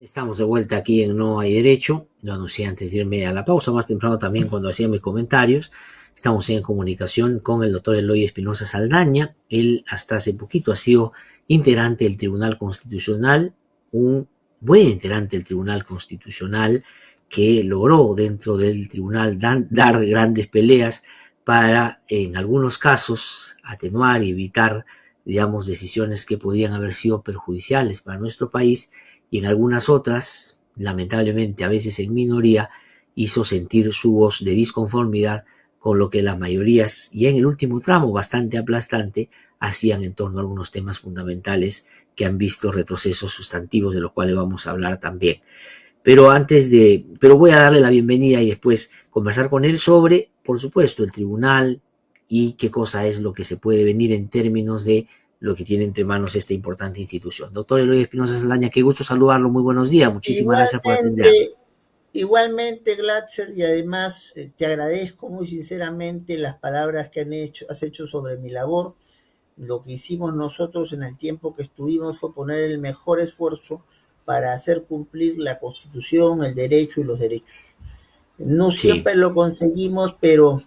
Estamos de vuelta aquí en No hay Derecho. Lo anuncié antes de irme a la pausa, más temprano también cuando hacía mis comentarios. Estamos en comunicación con el doctor Eloy Espinosa Saldaña. Él hasta hace poquito ha sido integrante del Tribunal Constitucional, un buen integrante del Tribunal Constitucional que logró dentro del tribunal dar grandes peleas para, en algunos casos, atenuar y evitar, digamos, decisiones que podían haber sido perjudiciales para nuestro país, y en algunas otras, lamentablemente a veces en minoría, hizo sentir su voz de disconformidad con lo que las mayorías, y en el último tramo bastante aplastante, hacían en torno a algunos temas fundamentales que han visto retrocesos sustantivos, de los cuales vamos a hablar también. Pero voy a darle la bienvenida y después conversar con él sobre, por supuesto, el tribunal y qué cosa es lo que se puede venir en términos de lo que tiene entre manos esta importante institución. Doctor Eloy Espinosa Saldaña, qué gusto saludarlo, muy buenos días, muchísimas gracias por atendernos. Igualmente, igualmente, Glatzer, y además te agradezco muy sinceramente las palabras que has hecho sobre mi labor. Lo que hicimos nosotros en el tiempo que estuvimos fue poner el mejor esfuerzo para hacer cumplir la Constitución, el derecho y los derechos. No Sí. siempre lo conseguimos, pero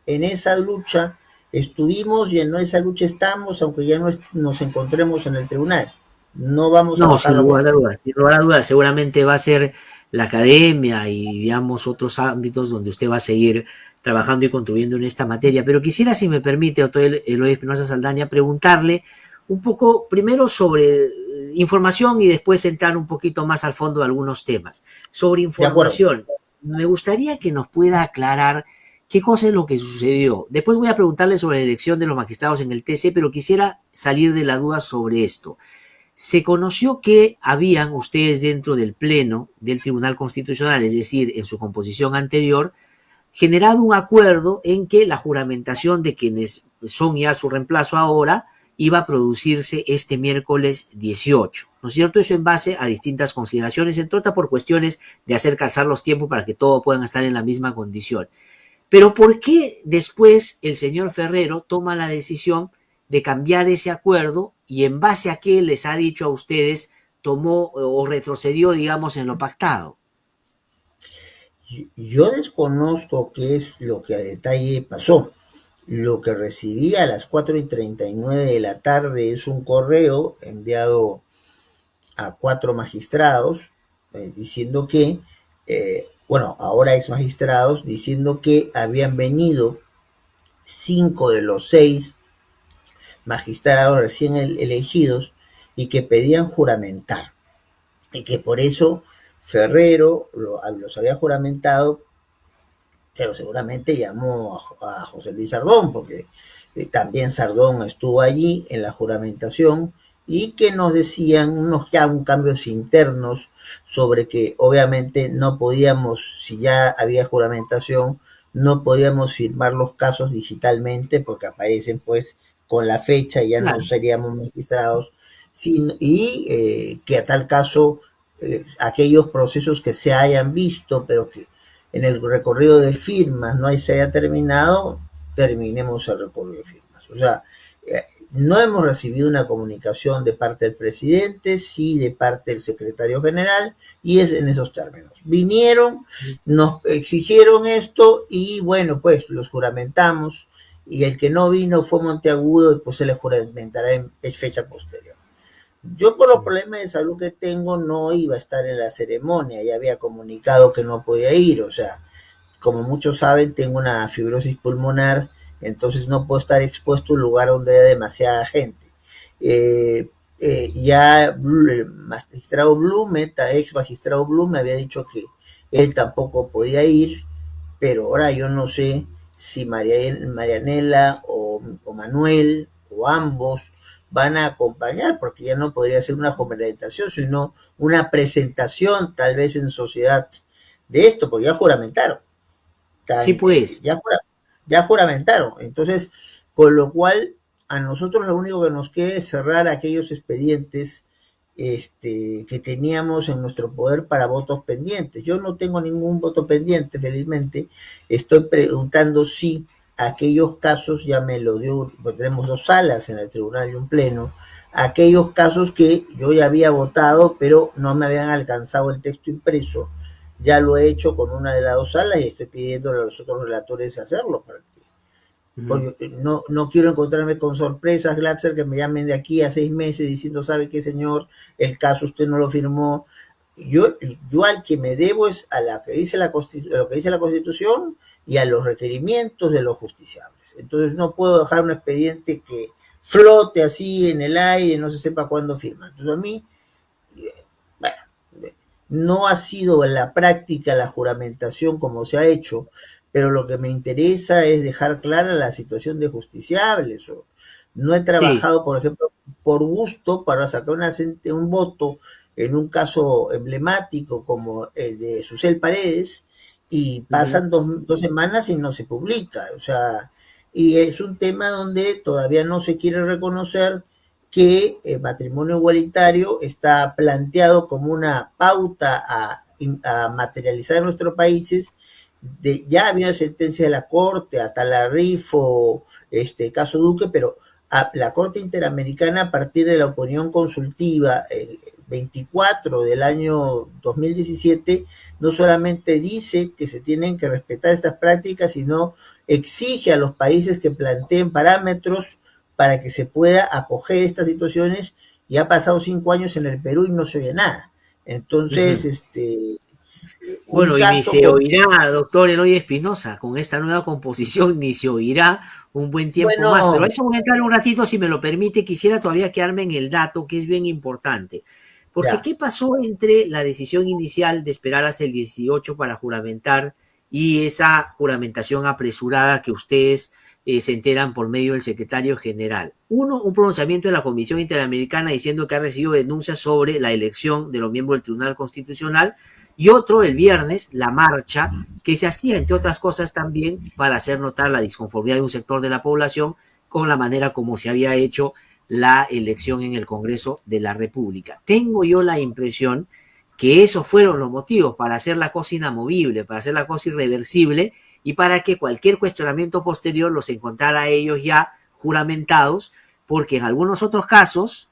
en esa lucha estuvimos y en esa lucha estamos, aunque ya no nos encontremos en el tribunal. No vamos a No, bajar sin la lugar a guardia. dudas, sin lugar a dudas, seguramente va a ser la academia y, digamos, otros ámbitos donde usted va a seguir trabajando y contribuyendo en esta materia. Pero quisiera, si me permite, doctor Eloy Espinosa Saldaña, preguntarle un poco, primero sobre información y después entrar un poquito más al fondo de algunos temas. Sobre De acuerdo. información, me gustaría que nos pueda aclarar qué cosa es lo que sucedió. Después voy a preguntarle sobre la elección de los magistrados en el TC, pero quisiera salir de la duda sobre esto. Se conoció que habían ustedes dentro del Pleno del Tribunal Constitucional, es decir, en su composición anterior, generado un acuerdo en que la juramentación de quienes son ya su reemplazo ahora iba a producirse este miércoles 18, ¿no es cierto? Eso en base a distintas consideraciones, entre otras por cuestiones de hacer calzar los tiempos para que todos puedan estar en la misma condición. Pero ¿por qué después el señor Ferrero toma la decisión de cambiar ese acuerdo y en base a qué les ha dicho a ustedes tomó o retrocedió, digamos, en lo pactado? Yo desconozco qué es lo que a detalle pasó. Lo que recibí a las 4:39 de la tarde es un correo enviado a 4 magistrados diciendo que, bueno, ahora ex magistrados, diciendo que habían venido 5 de los 6 magistrados recién elegidos y que pedían juramentar. Y que por eso Ferrero los había juramentado, pero seguramente llamó a José Luis Sardón, porque también Sardón estuvo allí en la juramentación, y que nos decían unos ya cambios internos sobre que obviamente no podíamos, si ya había juramentación, no podíamos firmar los casos digitalmente porque aparecen pues con la fecha y ya no Claro. seríamos magistrados, que a tal caso aquellos procesos que se hayan visto, pero que en el recorrido de firmas no se haya terminado, terminemos el recorrido de firmas. O sea, no hemos recibido una comunicación de parte del presidente, sí de parte del secretario general, y es en esos términos. Vinieron, nos exigieron esto y bueno, pues los juramentamos, y el que no vino fue Monteagudo y pues se le juramentará en fecha posterior. Yo por los problemas de salud que tengo no iba a estar en la ceremonia, ya había comunicado que no podía ir, o sea, como muchos saben, tengo una fibrosis pulmonar, entonces no puedo estar expuesto a un lugar donde haya demasiada gente. Ya el magistrado Blume, ex magistrado Blume, había dicho que él tampoco podía ir, pero ahora yo no sé si Marianela o Manuel o ambos van a acompañar, porque ya no podría ser una juramentación, sino una presentación tal vez en sociedad de esto, porque ya juramentaron. Sí, Tan, pues. ya juramentaron. Entonces, con lo cual, a nosotros lo único que nos queda es cerrar aquellos expedientes que teníamos en nuestro poder para votos pendientes. Yo no tengo ningún voto pendiente, felizmente. Estoy preguntando si aquellos casos ya me lo dio, pues tenemos 2 salas en el tribunal y un pleno, aquellos casos que yo ya había votado, pero no me habían alcanzado el texto impreso. Ya lo he hecho con una de las dos salas y estoy pidiéndole a los otros relatores hacerlo, Ujú. porque no quiero encontrarme con sorpresas, Glatzer, que me llamen de aquí a 6 meses diciendo, ¿sabe qué, señor? El caso usted no lo firmó. Yo, yo al que me debo es a la que dice lo que dice la Constitución y a los requerimientos de los justiciables. Entonces no puedo dejar un expediente que flote así en el aire, no se sepa cuándo firma. Entonces a mí, bueno, no ha sido en la práctica la juramentación como se ha hecho, pero lo que me interesa es dejar clara la situación de justiciables. No he Sí. trabajado, por ejemplo, por gusto para sacar un voto en un caso emblemático como el de Susel Paredes y Ujú. pasan dos semanas y no se publica. O sea, y es un tema donde todavía no se quiere reconocer que el matrimonio igualitario está planteado como una pauta a materializar en nuestros países. Ya había sentencia de la Corte, a Talarrifo, caso Duque, pero a la Corte Interamericana, a partir de la opinión consultiva 24 del año 2017, no solamente dice que se tienen que respetar estas prácticas, sino exige a los países que planteen parámetros para que se pueda acoger estas situaciones. Y ha pasado 5 años en el Perú y no se oye nada. Entonces, Ujú. un Bueno, y ni caso se como, oirá, doctor Eloy Espinosa, con esta nueva composición, ni se oirá un buen tiempo más. Pero a bueno, eso voy a entrar un ratito, si me lo permite. Quisiera todavía quedarme en el dato, que es bien importante. Porque, ya, ¿qué pasó entre la decisión inicial de esperar hasta el 18 para juramentar y esa juramentación apresurada que ustedes se enteran por medio del secretario general? Uno, un pronunciamiento de la Comisión Interamericana diciendo que ha recibido denuncias sobre la elección de los miembros del Tribunal Constitucional, y otro el viernes, la marcha, que se hacía, entre otras cosas, también para hacer notar la disconformidad de un sector de la población con la manera como se había hecho la elección en el Congreso de la República. Tengo yo la impresión que esos fueron los motivos para hacer la cosa inamovible, para hacer la cosa irreversible y para que cualquier cuestionamiento posterior los encontrara a ellos ya juramentados, porque en algunos otros casos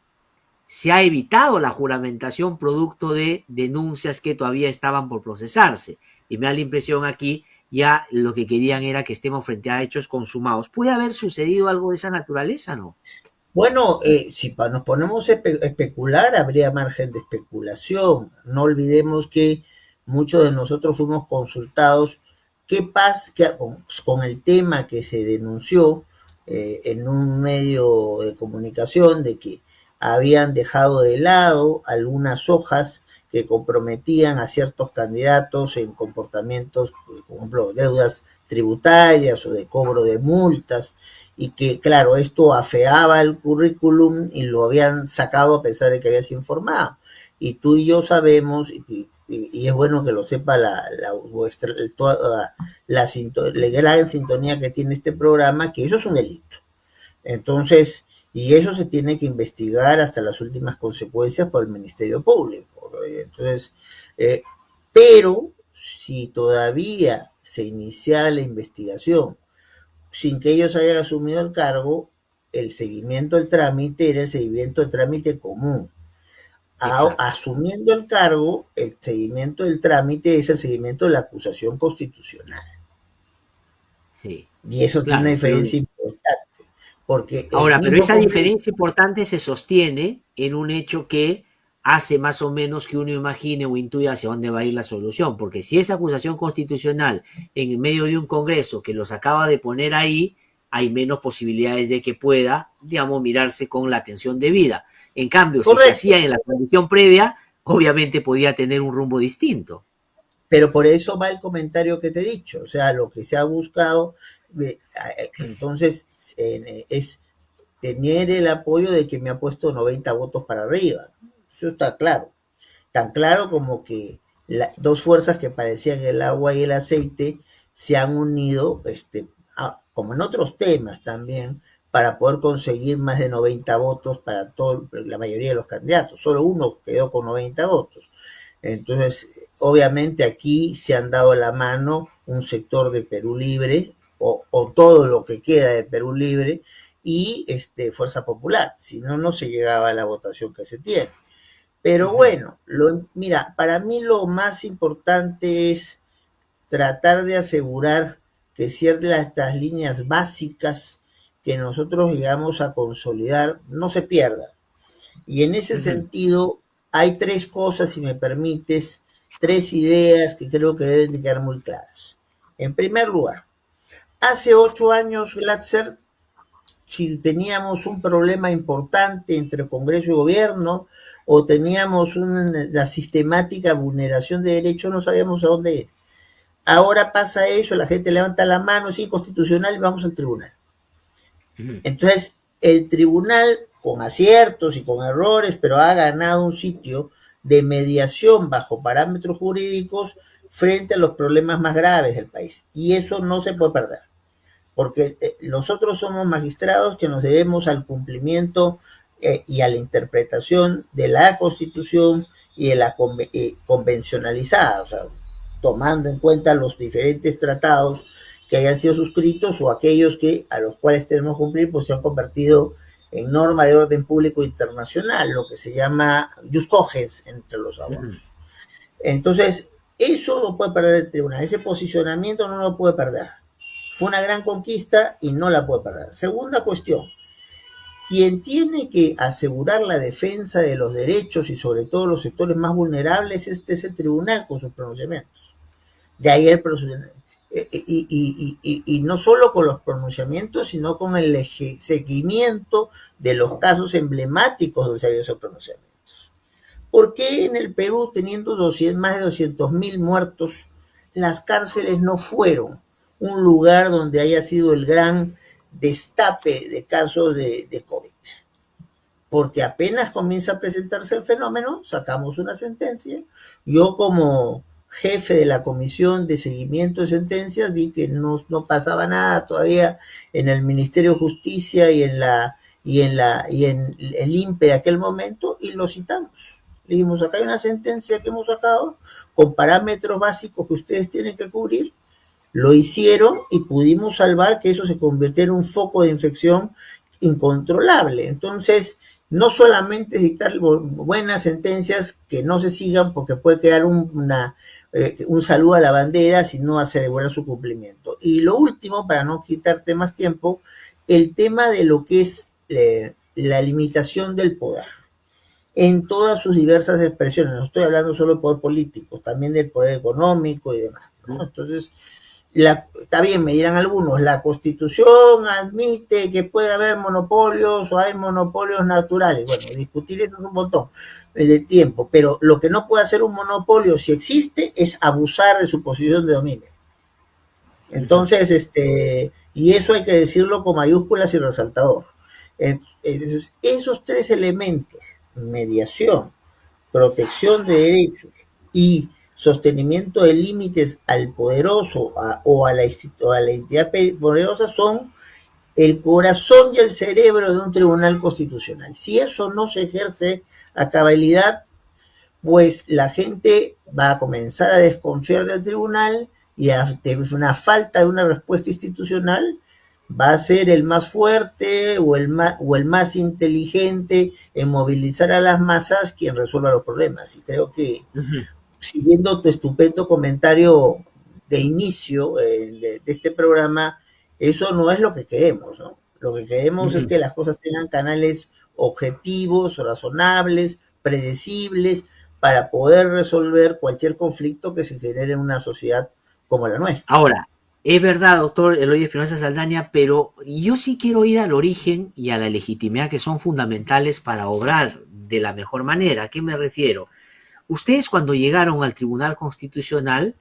se ha evitado la juramentación producto de denuncias que todavía estaban por procesarse. Y me da la impresión aquí, ya lo que querían era que estemos frente a hechos consumados. ¿Puede haber sucedido algo de esa naturaleza, no? bueno, si nos ponemos a especular, habría margen de especulación. No olvidemos que muchos de nosotros fuimos consultados qué pasa con el tema que se denunció en un medio de comunicación de que habían dejado de lado algunas hojas que comprometían a ciertos candidatos en comportamientos, por ejemplo, deudas tributarias o de cobro de multas, y que, claro, esto afeaba el currículum y lo habían sacado a pesar de que había sido informado. Y tú y yo sabemos, y es bueno que lo sepa toda la gran sintonía que tiene este programa, que eso es un delito. Entonces, y eso se tiene que investigar hasta las últimas consecuencias por el Ministerio Público. Entonces, eh, pero si todavía se inicia la investigación sin que ellos hayan asumido el cargo, el seguimiento del trámite era el seguimiento del trámite común. Exacto. Asumiendo el cargo, el seguimiento del trámite es el seguimiento de la acusación constitucional. Sí, Y eso tiene una claro, pero diferencia importante, porque el ahora, pero mismo esa Congreso, diferencia importante se sostiene en un hecho que hace más o menos que uno imagine o intuya hacia dónde va a ir la solución, porque si es acusación constitucional en medio de un Congreso que los acaba de poner ahí, hay menos posibilidades de que pueda, digamos, mirarse con la atención debida. En cambio, si se correcto, hacía en la condición previa, obviamente podía tener un rumbo distinto. pero por eso va el comentario que te he dicho, o sea, lo que se ha buscado, entonces, es tener el apoyo de que me ha puesto 90 votos para arriba. Eso está claro. Tan claro como que dos fuerzas que parecían el agua y el aceite se han unido, como en otros temas también, para poder conseguir más de 90 votos para la mayoría de los candidatos. Solo uno quedó con 90 votos. Entonces, obviamente aquí se han dado la mano un sector de Perú Libre, o todo lo que queda de Perú Libre, y Fuerza Popular, si no, no se llegaba a la votación que se tiene. Pero bueno, mira, para mí lo más importante es tratar de asegurar que ciertas líneas básicas que nosotros llegamos a consolidar no se pierdan. Y en ese sentido hay tres cosas, si me permites, tres ideas que creo que deben de quedar muy claras. En primer lugar, hace 8 años, Glatzer, si teníamos un problema importante entre Congreso y Gobierno o teníamos la sistemática vulneración de derechos, no sabíamos a dónde ir. Ahora pasa eso, la gente levanta la mano, es inconstitucional y vamos al tribunal. Entonces, el tribunal, con aciertos y con errores, pero ha ganado un sitio de mediación bajo parámetros jurídicos frente a los problemas más graves del país. Y eso no se puede perder, porque nosotros somos magistrados que nos debemos al cumplimiento y a la interpretación de la Constitución y de la convencionalizada, o sea, tomando en cuenta los diferentes tratados que hayan sido suscritos o aquellos que a los cuales tenemos que cumplir, pues se han convertido en norma de orden público internacional, lo que se llama jus cogens entre los abogados. Entonces, eso no puede perder el tribunal, ese posicionamiento no lo puede perder. Fue una gran conquista y no la puede perder. Segunda cuestión, quien tiene que asegurar la defensa de los derechos y sobre todo los sectores más vulnerables, es el tribunal con sus pronunciamientos. De ahí el pronunciamiento. Y no solo con los pronunciamientos, sino con el seguimiento de los casos emblemáticos donde se habían esos pronunciamientos. ¿Por qué en el Perú, teniendo más de 200.000 muertos, las cárceles no fueron un lugar donde haya sido el gran destape de casos de COVID? Porque apenas comienza a presentarse el fenómeno, sacamos una sentencia. Yo, como jefe de la Comisión de Seguimiento de Sentencias, vi que no pasaba nada todavía en el Ministerio de Justicia y en el INPE de aquel momento, y lo citamos. Le dijimos, acá hay una sentencia que hemos sacado con parámetros básicos que ustedes tienen que cubrir. Lo hicieron y pudimos salvar que eso se convirtiera en un foco de infección incontrolable. Entonces, no solamente dictar buenas sentencias que no se sigan porque puede quedar un saludo a la bandera, sino asegurar su cumplimiento. Y lo último, para no quitarte más tiempo, el tema de lo que es la limitación del poder en todas sus diversas expresiones. No estoy hablando solo del poder político, también del poder económico y demás, ¿no? Entonces, está bien, me dirán algunos, la Constitución admite que puede haber monopolios o hay monopolios naturales. Bueno, discutir eso es un montón de tiempo, pero lo que no puede hacer un monopolio, si existe, es abusar de su posición de dominio. Entonces, y eso hay que decirlo con mayúsculas y resaltador. Esos tres elementos, mediación, protección de derechos y sostenimiento de límites al poderoso o a la entidad poderosa, son el corazón y el cerebro de un tribunal constitucional. Si eso no se ejerce a cabalidad, pues la gente va a comenzar a desconfiar del tribunal y ante una falta de una respuesta institucional va a ser el más fuerte o el más inteligente en movilizar a las masas quien resuelva los problemas. Y creo que, siguiendo tu estupendo comentario de inicio de este programa, eso no es lo que queremos, ¿no? Lo que queremos es que las cosas tengan canales objetivos, razonables, predecibles, para poder resolver cualquier conflicto que se genere en una sociedad como la nuestra. Ahora, es verdad, doctor Eloy Espinosa Saldaña, pero yo sí quiero ir al origen y a la legitimidad que son fundamentales para obrar de la mejor manera. ¿A qué me refiero? Ustedes, cuando llegaron al Tribunal Constitucional,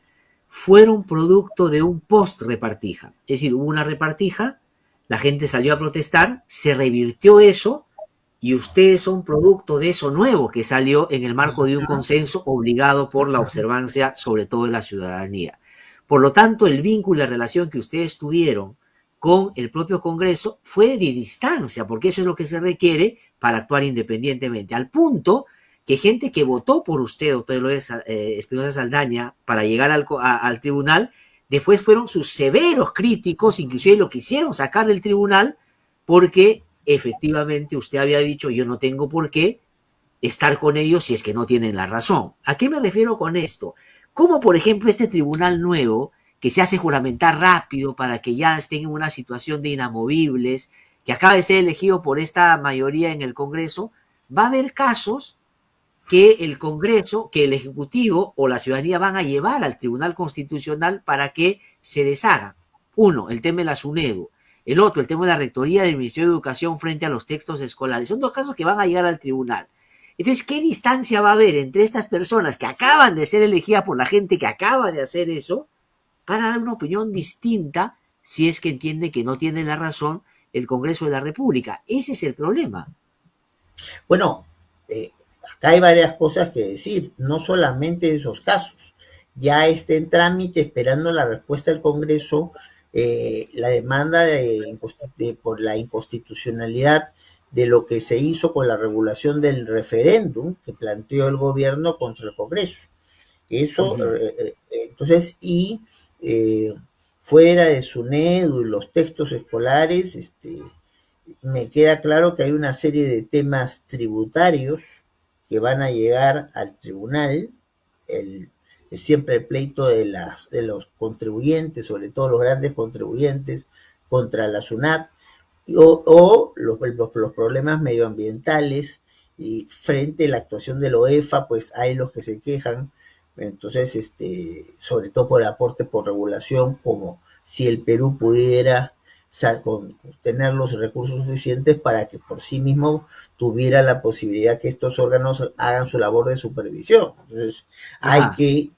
fueron producto de un post-repartija. Es decir, hubo una repartija, la gente salió a protestar, se revirtió eso, y ustedes son producto de eso nuevo que salió en el marco de un consenso obligado por la observancia, sobre todo de la ciudadanía. Por lo tanto, el vínculo y la relación que ustedes tuvieron con el propio Congreso fue de distancia, porque eso es lo que se requiere para actuar independientemente, al punto que gente que votó por usted, doctor Eloy Espinosa Saldaña, para llegar al tribunal, después fueron sus severos críticos, inclusive lo quisieron sacar del tribunal, porque efectivamente usted había dicho yo no tengo por qué estar con ellos si es que no tienen la razón. ¿A qué me refiero con esto? Como por ejemplo este tribunal nuevo que se hace juramentar rápido para que ya estén en una situación de inamovibles, que acaba de ser elegido por esta mayoría en el Congreso, va a haber casos que el Congreso, que el Ejecutivo o la ciudadanía van a llevar al Tribunal Constitucional para que se deshaga. Uno, el tema de la SUNEDU. El otro, el tema de la Rectoría del Ministerio de Educación frente a los textos escolares. Son dos casos que van a llegar al tribunal. Entonces, ¿qué distancia va a haber entre estas personas que acaban de ser elegidas por la gente que acaba de hacer eso para dar una opinión distinta si es que entiende que no tiene la razón el Congreso de la República? Ese es el problema. Bueno, acá hay varias cosas que decir, no solamente esos casos. Ya está en trámite, esperando la respuesta del Congreso, la demanda por la inconstitucionalidad de lo que se hizo con la regulación del referéndum que planteó el gobierno contra el Congreso. Eso, entonces, y fuera de SUNEDU y los textos escolares, me queda claro que hay una serie de temas tributarios que van a llegar al tribunal, siempre el pleito de los contribuyentes, sobre todo los grandes contribuyentes, contra la SUNAT, o los problemas medioambientales, y frente a la actuación de la OEFA, pues hay los que se quejan, entonces, sobre todo por el aporte por regulación, como si el Perú pudiera tener los recursos suficientes para que por sí mismo tuviera la posibilidad que estos órganos hagan su labor de supervisión. Entonces, hay que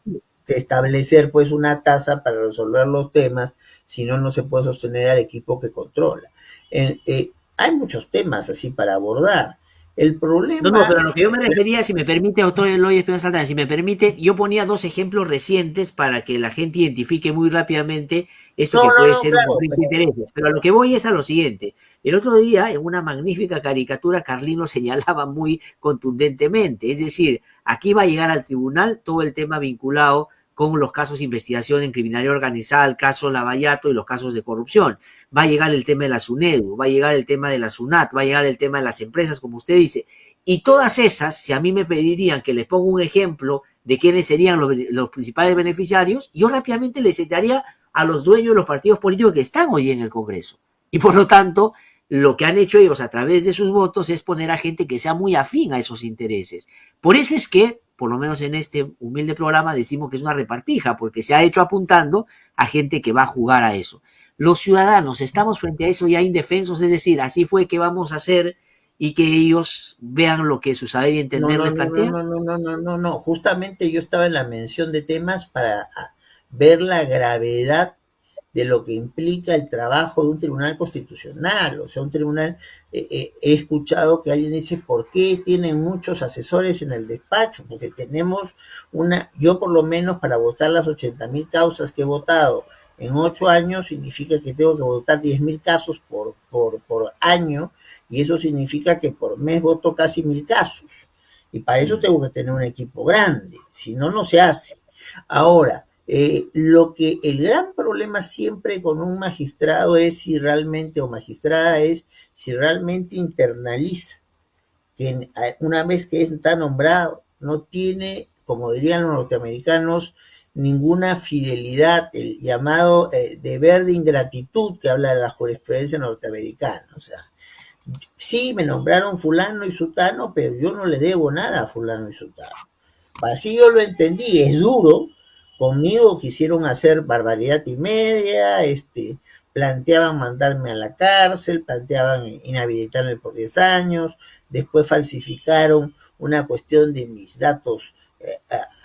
establecer pues una tasa para resolver los temas, si no, no se puede sostener al equipo que controla. Hay muchos temas así para abordar. El problema... No, pero a lo que yo me refería, si me permite, doctor Eloy Espinosa Saldaña, si me permite, yo ponía dos ejemplos recientes para que la gente identifique muy rápidamente esto que puede ser un conflicto de intereses. Pero a lo que voy es a lo siguiente. El otro día, en una magnífica caricatura, Carlino señalaba muy contundentemente, es decir, aquí va a llegar al tribunal todo el tema vinculado con los casos de investigación en criminalidad organizada, el caso Lavallato y los casos de corrupción. Va a llegar el tema de la SUNEDU, va a llegar el tema de la SUNAT, va a llegar el tema de las empresas, como usted dice. Y todas esas, si a mí me pedirían que les ponga un ejemplo de quiénes serían los principales beneficiarios, yo rápidamente les citaría a los dueños de los partidos políticos que están hoy en el Congreso. Y por lo tanto, lo que han hecho ellos a través de sus votos es poner a gente que sea muy afín a esos intereses. Por eso es que, por lo menos en este humilde programa, decimos que es una repartija, porque se ha hecho apuntando a gente que va a jugar a eso. Los ciudadanos estamos frente a eso ya indefensos, es decir, así fue que vamos a hacer y que ellos vean lo que su saber y entender les plantea. No, justamente yo estaba en la mención de temas para ver la gravedad de lo que implica el trabajo de un tribunal constitucional, o sea, un tribunal, he escuchado que alguien dice, ¿por qué tienen muchos asesores en el despacho? Porque tenemos yo por lo menos para votar las 80.000 causas que he votado en 8 años, significa que tengo que votar 10.000 casos por año, y eso significa que por mes voto casi 1.000 casos, y para eso tengo que tener un equipo grande, si no, no se hace. Ahora, el gran problema siempre con un magistrado es si realmente, o magistrada es, si realmente internaliza, que una vez que está nombrado, no tiene, como dirían los norteamericanos, ninguna fidelidad, el llamado deber de ingratitud que habla de la jurisprudencia norteamericana. O sea, sí, me nombraron fulano y sutano, pero yo no le debo nada a fulano y sutano. Así yo lo entendí, es duro. Conmigo quisieron hacer barbaridad y media, planteaban mandarme a la cárcel, planteaban inhabilitarme por 10 años, después falsificaron una cuestión de mis datos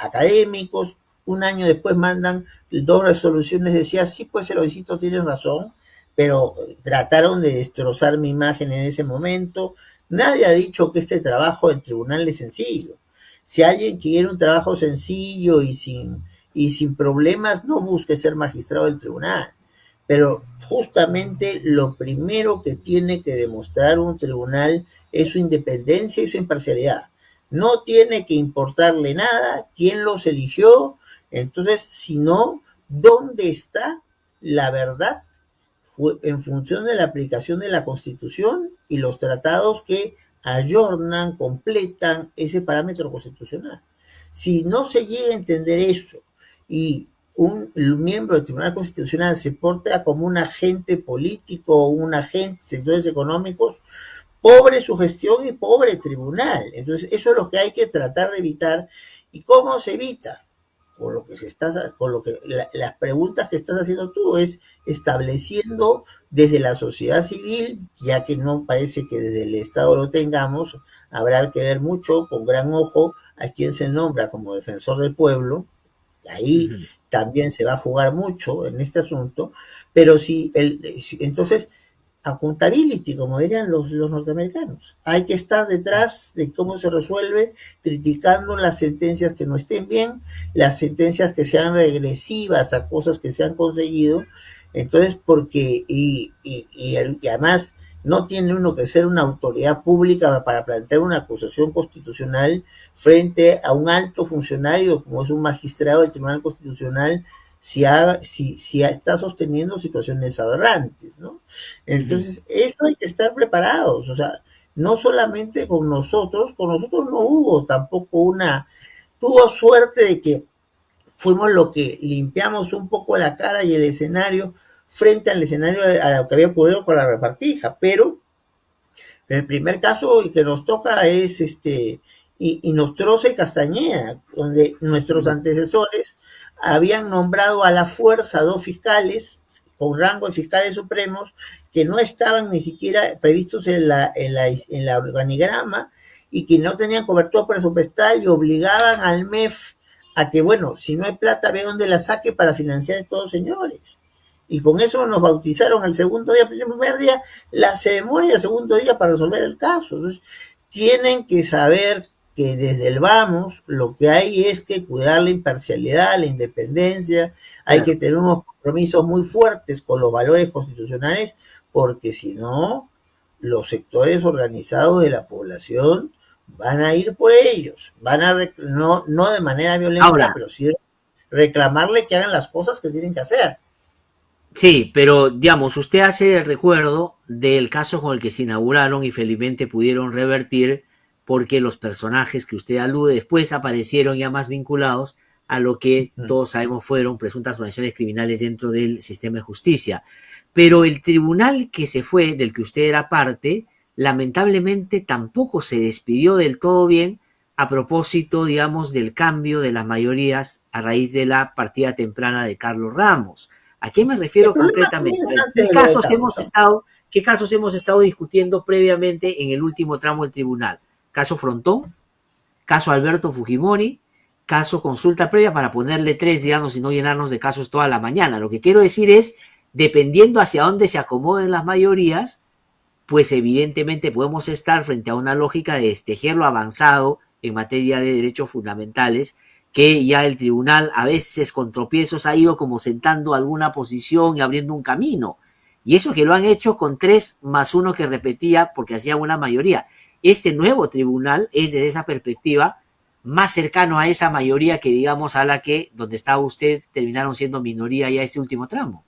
académicos, un año después mandan 2 resoluciones, decía, sí, pues Eloycito tienen razón, pero trataron de destrozar mi imagen en ese momento. Nadie ha dicho que este trabajo en tribunal es sencillo. Si alguien quiere un trabajo sencillo y sin problemas, no busque ser magistrado del tribunal. Pero justamente lo primero que tiene que demostrar un tribunal es su independencia y su imparcialidad. No tiene que importarle nada quién los eligió. Entonces, si no, ¿dónde está la verdad en función de la aplicación de la Constitución y los tratados que ayornan, completan ese parámetro constitucional. Si no se llega a entender eso y un miembro del Tribunal Constitucional se porta como un agente político o un agente de sectores económicos, pobre su gestión y pobre tribunal. Entonces, eso es lo que hay que tratar de evitar. ¿Y cómo se evita? Las preguntas que estás haciendo tú es estableciendo desde la sociedad civil, ya que no parece que desde el Estado lo tengamos, habrá que ver mucho, con gran ojo, a quien se nombra como defensor del pueblo. Ahí también se va a jugar mucho en este asunto, pero entonces, accountability, como dirían los norteamericanos. Hay que estar detrás de cómo se resuelve, criticando las sentencias que no estén bien, las sentencias que sean regresivas a cosas que se han conseguido. Entonces, y además no tiene uno que ser una autoridad pública para plantear una acusación constitucional frente a un alto funcionario como es un magistrado del Tribunal Constitucional, si está sosteniendo situaciones aberrantes, ¿no? Entonces, eso hay que estar preparados, o sea, no solamente con nosotros no hubo tampoco tuvo suerte de que fuimos lo que limpiamos un poco la cara y el escenario frente al escenario a lo que había ocurrido con la repartija, pero el primer caso que nos toca es Inostroza y Castañeda, donde nuestros antecesores habían nombrado a la fuerza 2 fiscales con rango de fiscales supremos que no estaban ni siquiera previstos en la organigrama y que no tenían cobertura presupuestal y obligaban al MEF a que, bueno, si no hay plata, ve dónde la saque para financiar a estos señores. Y con eso nos bautizaron el segundo día, el primer día, la ceremonia, el segundo día para resolver el caso. Entonces, tienen que saber que desde el vamos lo que hay es que cuidar la imparcialidad, la independencia, hay que tener unos compromisos muy fuertes con los valores constitucionales, porque si no, los sectores organizados de la población van a ir por ellos, no de manera violenta, ahora, pero sí reclamarle que hagan las cosas que tienen que hacer. Sí, pero digamos, usted hace el recuerdo del caso con el que se inauguraron y felizmente pudieron revertir, porque los personajes que usted alude después aparecieron ya más vinculados a lo que todos sabemos fueron presuntas organizaciones criminales dentro del sistema de justicia. Pero el tribunal que se fue, del que usted era parte, lamentablemente tampoco se despidió del todo bien a propósito, digamos, del cambio de las mayorías a raíz de la partida temprana de Carlos Ramos. ¿A qué me refiero concretamente? ¿Qué casos hemos estado discutiendo previamente en el último tramo del tribunal? Caso Frontón, caso Alberto Fujimori, caso consulta previa, para ponerle 3, digamos, y no llenarnos de casos toda la mañana. Lo que quiero decir es, dependiendo hacia dónde se acomoden las mayorías, pues evidentemente podemos estar frente a una lógica de destejer lo avanzado en materia de derechos fundamentales, que ya el tribunal a veces con tropiezos ha ido como sentando alguna posición y abriendo un camino. Y eso que lo han hecho con 3 más 1 que repetía porque hacía una mayoría. Este nuevo tribunal es desde esa perspectiva más cercano a esa mayoría que, digamos, a la que, donde estaba usted, terminaron siendo minoría ya este último tramo.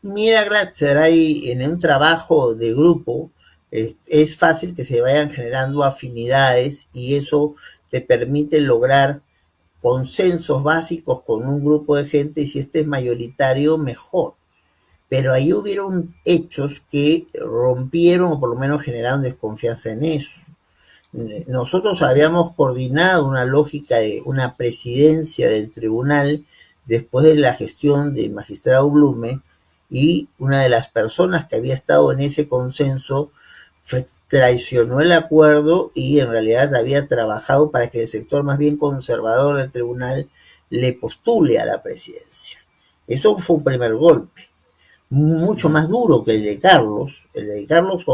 Mira, Glatzer, hay en un trabajo de grupo, es fácil que se vayan generando afinidades y eso te permite lograr consensos básicos con un grupo de gente, y si este es mayoritario, mejor. Pero ahí hubieron hechos que rompieron o por lo menos generaron desconfianza en eso. Nosotros habíamos coordinado una lógica de una presidencia del tribunal después de la gestión del magistrado Blume, y una de las personas que había estado en ese consenso traicionó el acuerdo y en realidad había trabajado para que el sector más bien conservador del tribunal le postule a la presidencia. Eso fue un primer golpe, mucho más duro que el de Carlos. El de Carlos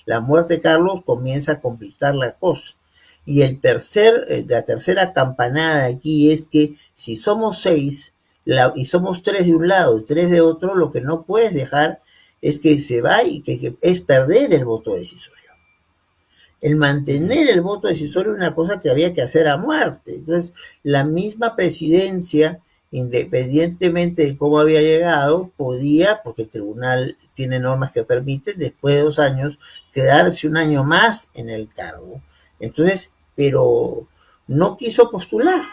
la muerte de Carlos comienza a complicar la cosa. Y la tercera campanada aquí es que si somos 6 y somos 3 de un lado y 3 de otro, lo que no puedes dejar es que se va y que es perder el voto decisorio. El mantener el voto decisorio es una cosa que había que hacer a muerte. Entonces, la misma presidencia independientemente de cómo había llegado, podía, porque el tribunal tiene normas que permiten, después de 2 años, quedarse un año más en el cargo. Entonces, pero no quiso postular,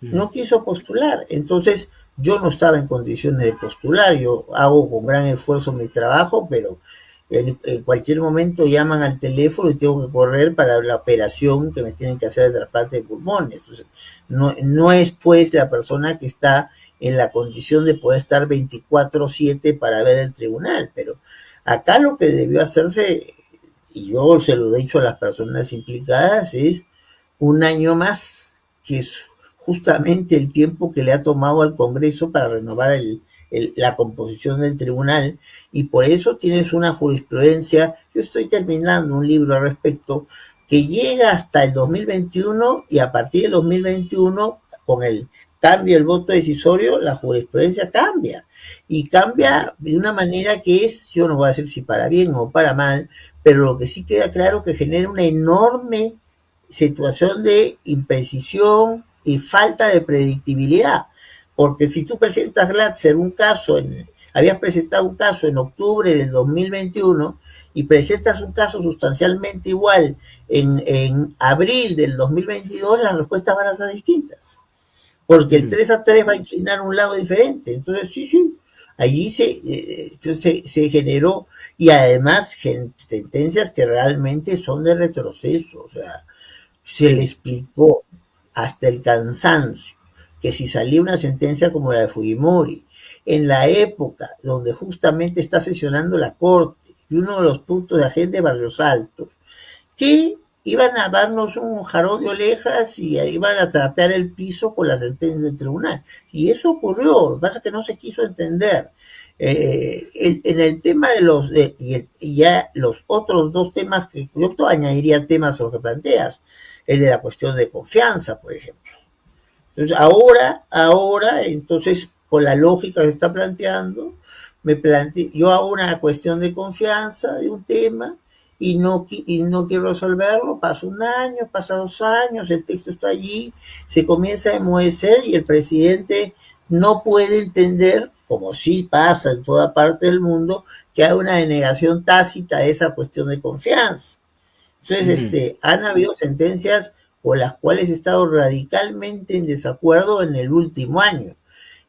no quiso postular. Entonces, yo no estaba en condiciones de postular, yo hago con gran esfuerzo mi trabajo, pero en cualquier momento llaman al teléfono y tengo que correr para la operación que me tienen que hacer de trasplante de pulmones. Entonces, no es pues la persona que está en la condición de poder estar 24/7 para ver el tribunal, pero acá lo que debió hacerse, y yo se lo he dicho a las personas implicadas, es un año más, que es justamente el tiempo que le ha tomado al Congreso para renovar la composición del tribunal, y por eso tienes una jurisprudencia. Yo estoy terminando un libro al respecto que llega hasta el 2021, y a partir del 2021, con el cambio del voto decisorio, la jurisprudencia cambia, y cambia de una manera que es, yo no voy a decir si para bien o para mal, pero lo que sí queda claro que genera una enorme situación de imprecisión y falta de predictibilidad. Porque si tú presentas, Glatzer, habías presentado un caso en octubre del 2021 y presentas un caso sustancialmente igual en abril del 2022, las respuestas van a ser distintas. Porque el 3-3 va a inclinar a un lado diferente. Entonces, sí, allí se generó, y además sentencias que realmente son de retroceso. O sea, se le explicó hasta el cansancio que si salía una sentencia como la de Fujimori, en la época donde justamente está sesionando la Corte, y uno de los puntos de agenda de Barrios Altos, que iban a darnos un jarón de orejas y iban a trapear el piso con la sentencia del tribunal. Y eso ocurrió, lo que pasa es que no se quiso entender. En el tema de y ya los otros dos temas, que yo añadiría temas a lo que planteas, el de la cuestión de confianza, por ejemplo. Entonces, entonces, con la lógica que se está planteando, yo hago una cuestión de confianza de un tema y no quiero resolverlo, pasa un año, pasa 2 años, el texto está allí, se comienza a enmohecer y el presidente no puede entender, como sí pasa en toda parte del mundo, que hay una denegación tácita de esa cuestión de confianza. Entonces, han habido sentencias con las cuales he estado radicalmente en desacuerdo en el último año.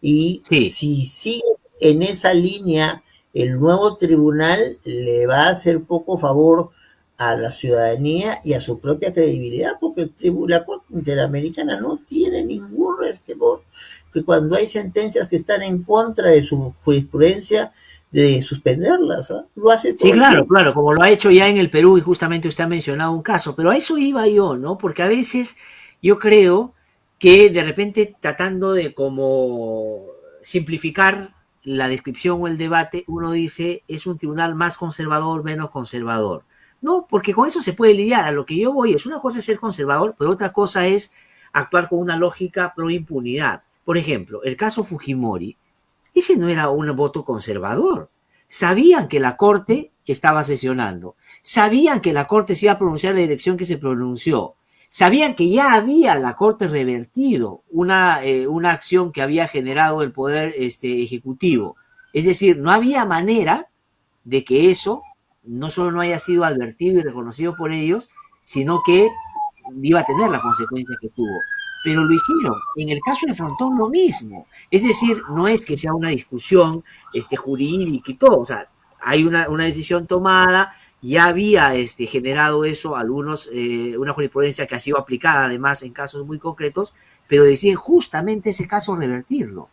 Y si sigue en esa línea, el nuevo tribunal le va a hacer poco favor a la ciudadanía y a su propia credibilidad, porque la Corte Interamericana no tiene ningún resquemor que cuando hay sentencias que están en contra de su jurisprudencia, de suspenderlas, ¿eh? Lo hace todo. Sí, claro, como lo ha hecho ya en el Perú, y justamente usted ha mencionado un caso, pero a eso iba yo, ¿no? Porque a veces yo creo que de repente, tratando de como simplificar la descripción o el debate, uno dice es un tribunal más conservador, menos conservador. No, porque con eso se puede lidiar. A lo que yo voy es, una cosa es ser conservador, pero otra cosa es actuar con una lógica pro impunidad. Por ejemplo, el caso Fujimori, ese no era un voto conservador. Sabían que la Corte estaba sesionando, sabían que la Corte se iba a pronunciar la dirección que se pronunció, sabían que ya había la Corte revertido una acción que había generado el Poder Ejecutivo. Es decir, no había manera de que eso no solo no haya sido advertido y reconocido por ellos, sino que iba a tener la consecuencia que tuvo. Pero lo hicieron. En el caso de Frontón lo mismo. Es decir, no es que sea una discusión jurídica y todo. O sea, hay una decisión tomada, ya había generado eso una jurisprudencia que ha sido aplicada además en casos muy concretos, pero deciden justamente ese caso revertirlo.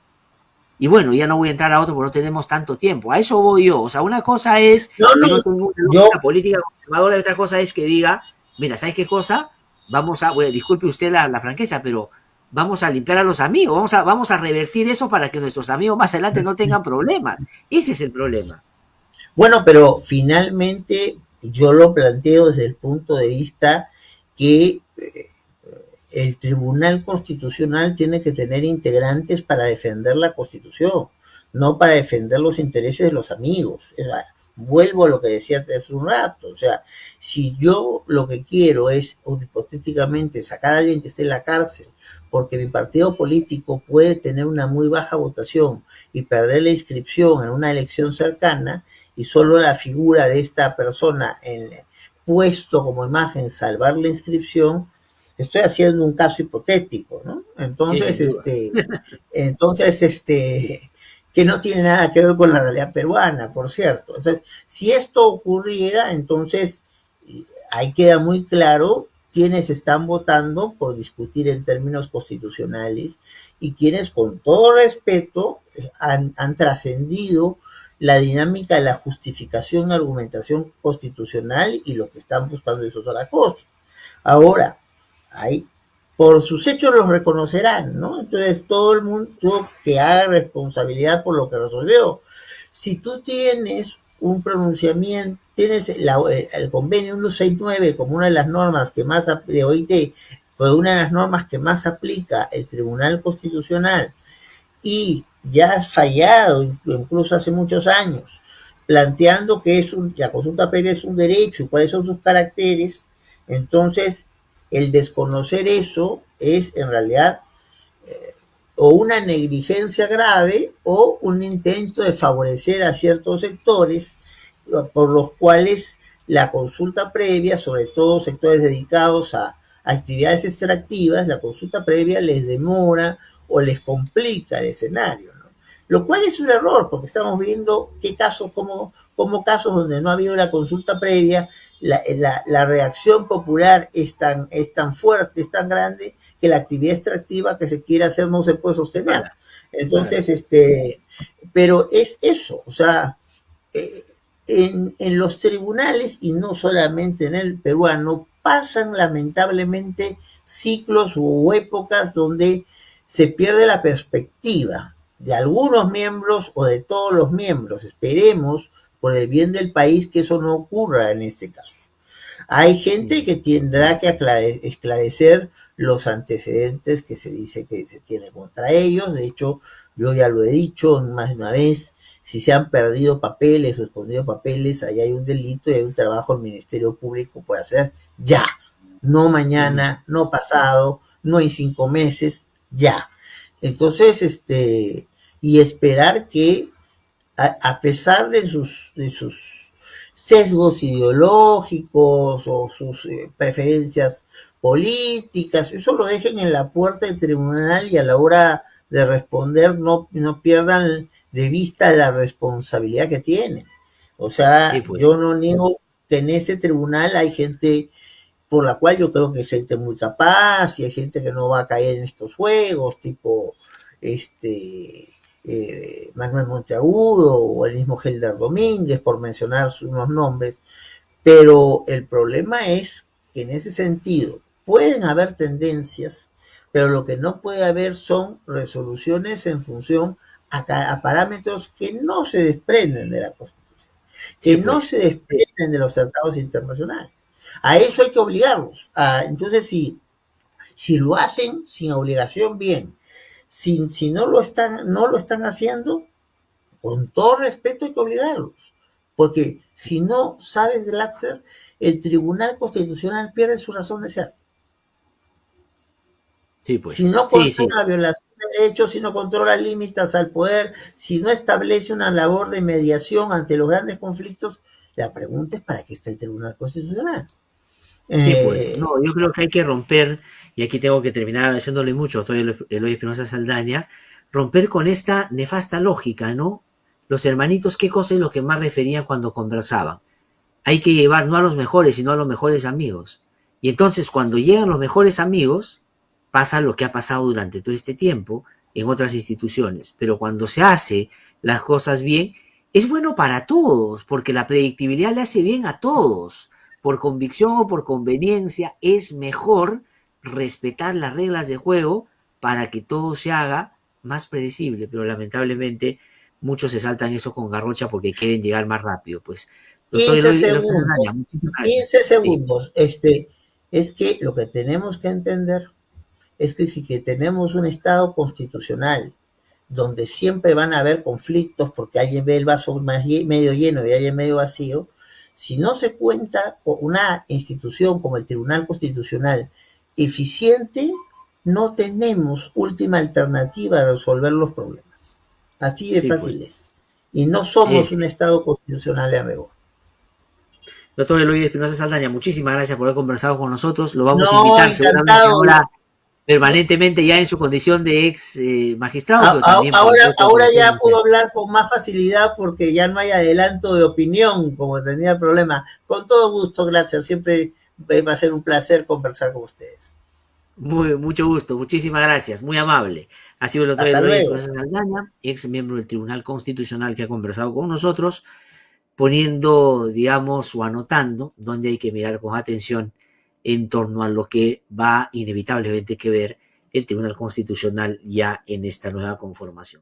Y bueno, ya no voy a entrar a otro porque no tenemos tanto tiempo. A eso voy yo. O sea, una cosa es que no tengo una lógica política conservadora, y otra cosa es que diga, mira, ¿sabes qué cosa? Bueno, disculpe usted la franqueza, pero vamos a limpiar a los amigos, vamos a revertir eso para que nuestros amigos más adelante no tengan problemas. Ese es el problema. Bueno, pero finalmente yo lo planteo desde el punto de vista que el Tribunal Constitucional tiene que tener integrantes para defender la Constitución, no para defender los intereses de los amigos. O sea, vuelvo a lo que decía hace un rato. O sea, si yo lo que quiero es hipotéticamente sacar a alguien que esté en la cárcel porque mi partido político puede tener una muy baja votación y perder la inscripción en una elección cercana, y solo la figura de esta persona puesto como imagen salvar la inscripción, estoy haciendo un caso hipotético, ¿no? Sí, sin Entonces, duda. que no tiene nada que ver con la realidad peruana, por cierto. Entonces, si esto ocurriera, entonces ahí queda muy claro quienes están votando por discutir en términos constitucionales y quienes, con todo respeto, han trascendido la dinámica de la justificación, argumentación constitucional, y lo que están buscando es otra cosa. Ahora, hay, por sus hechos los reconocerán, ¿no? Entonces, todo el mundo que haga responsabilidad por lo que resolvió. Si tú tienes un pronunciamiento, tienes el convenio 169 como una de las normas que más de OIT, como una de las normas que más aplica el Tribunal Constitucional, y ya has fallado, incluso hace muchos años, planteando que la consulta previa es un derecho y cuáles son sus caracteres, entonces el desconocer eso es en realidad o una negligencia grave o un intento de favorecer a ciertos sectores, por los cuales la consulta previa, sobre todo sectores dedicados a actividades extractivas, la consulta previa les demora o les complica el escenario, ¿no? Lo cual es un error, porque estamos viendo qué casos, como casos donde no ha habido la consulta previa, la reacción popular es tan fuerte, es tan grande, que la actividad extractiva que se quiere hacer no se puede sostener. Claro, Entonces, pero es eso, o sea, en los tribunales, y no solamente en el peruano, pasan lamentablemente ciclos u épocas donde se pierde la perspectiva de algunos miembros o de todos los miembros. Esperemos, por el bien del país, que eso no ocurra en este caso. Hay gente que tendrá que esclarecer los antecedentes que se dice que se tiene contra ellos. De hecho, yo ya lo he dicho más de una vez, si se han perdido papeles o escondido papeles, ahí hay un delito y hay un trabajo del Ministerio Público por hacer ya, no mañana, no pasado, no en 5 meses, ya. Entonces, y esperar que a pesar de sus sesgos ideológicos o sus preferencias políticas, eso lo dejen en la puerta del tribunal, y a la hora de responder no pierdan de vista la responsabilidad que tienen. O sí, sea, pues. yo no niego que en ese tribunal hay gente por la cual yo creo que hay gente muy capaz y hay gente que no va a caer en estos juegos, tipo Manuel Monteagudo o el mismo Helder Domínguez, por mencionar unos nombres, pero el problema es que en ese sentido pueden haber tendencias, pero lo que no puede haber son resoluciones en función a parámetros que no se desprenden de la Constitución, Sí, que no pues. se desprenden de los tratados internacionales. A eso hay que obligarlos. Entonces, si lo hacen sin obligación, bien. Si no lo están haciendo, con todo respeto hay que obligarlos. Porque si no sabes, Glatzer, el Tribunal Constitucional pierde su razón de ser. Sí, Si pues. no Sí, sí. controla violación de derechos, si no controla límites al poder, si no establece una labor de mediación ante los grandes conflictos, la pregunta es: ¿para qué está el Tribunal Constitucional? Sí, pues. No, Eh, yo creo que hay que romper, y aquí tengo que terminar agradeciéndole mucho, doctor Eloy Espinosa Saldaña, romper con esta nefasta lógica, ¿no? Los hermanitos, ¿qué cosa es lo que más referían cuando conversaban? Hay que llevar no a los mejores, sino a los mejores amigos. Y entonces, cuando llegan los mejores amigos, pasa lo que ha pasado durante todo este tiempo en otras instituciones. Pero cuando se hace las cosas bien, es bueno para todos, porque la predictibilidad le hace bien a todos. Por convicción o por conveniencia, es mejor respetar las reglas de juego para que todo se haga más predecible. Pero lamentablemente muchos se saltan eso con garrocha porque quieren llegar más rápido. Pues, doctor 15 Eloy Saldaña, segundos, muchísimas 15 gracias. Sí, segundos. Es que lo que tenemos que entender es que si que tenemos un Estado constitucional donde siempre van a haber conflictos porque alguien ve el vaso medio lleno y alguien medio vacío, si no se cuenta con una institución como el Tribunal Constitucional eficiente, no tenemos última alternativa a resolver los problemas. Así de Sí, pues. fácil es. Y no somos un Ese. Estado constitucional en rigor. Doctor Eloy Espinosa Saldaña, muchísimas gracias por haber conversado con nosotros. Lo vamos a No, invitar seguramente encantado. ahora permanentemente ya en su condición de ex magistrado, pero también por Ahora, supuesto ahora como ya técnico. puedo hablar con más facilidad porque ya no hay adelanto de opinión como tenía el problema. Con todo gusto, gracias. Siempre va a ser un placer conversar con ustedes. Mucho gusto, muchísimas gracias, muy amable. Ha sido el doctor Hasta Eloy luego. Espinosa Saldaña, ex miembro del Tribunal Constitucional que ha conversado con nosotros, poniendo, digamos, o anotando dónde hay que mirar con atención en torno a lo que va inevitablemente que ver el Tribunal Constitucional ya en esta nueva conformación.